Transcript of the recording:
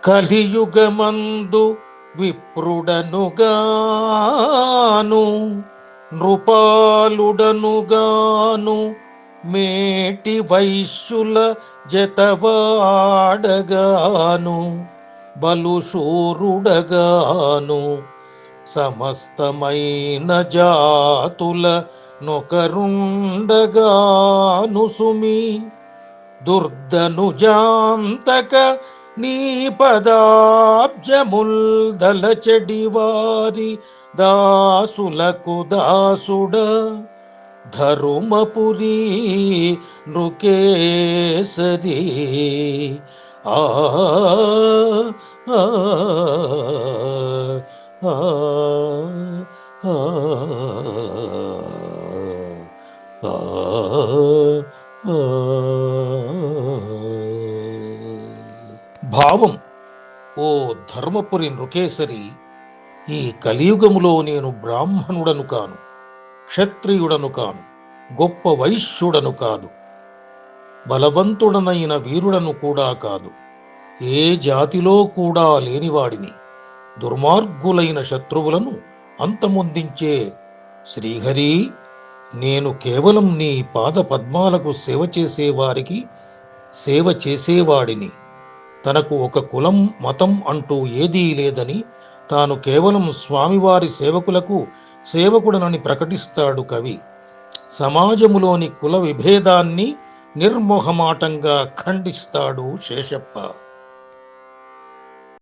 కలియుగమందు విప్రుడనుగాను నృపాలుడనుగాను మేటి వైశ్యుల జతవాడగాను బలుశూరుడగాను సమస్తమైన జాతుల నొకరుండగాను సుమి దుర్ధనుజాంతక నీ పదాబ్జముల్ దలచెడివారి దాసులకు దాసుడ ధరుమపురి నృకేసరి ఆ ఆ ఆ ఆ భావం. ఓ ధర్మపురి నృకేసరి, ఈ కలియుగములో నేను బ్రాహ్మణుడను కాను, క్షత్రియుడను కాను, గొప్ప వైశ్యుడను కాదు, బలవంతుడనైన వీరుడను కూడా కాదు, ఏ జాతిలో కూడా లేనివాడిని, దుర్మార్గులైన శత్రువులను అంతమొందించే శ్రీహరి, నేను కేవలం నీ పాద పద్మాలకు సేవ చేసేవారికి సేవ చేసేవాడిని. తనకు ఒక కులం మతం అంటూ ఏదీ లేదని, తాను కేవలం స్వామివారి సేవకులకు సేవకుడనని ప్రకటిస్తాడు కవి. సమాజములోని కుల విభేదాన్ని నిర్మోహమాటంగా ఖండిస్తాడు శేషప్ప.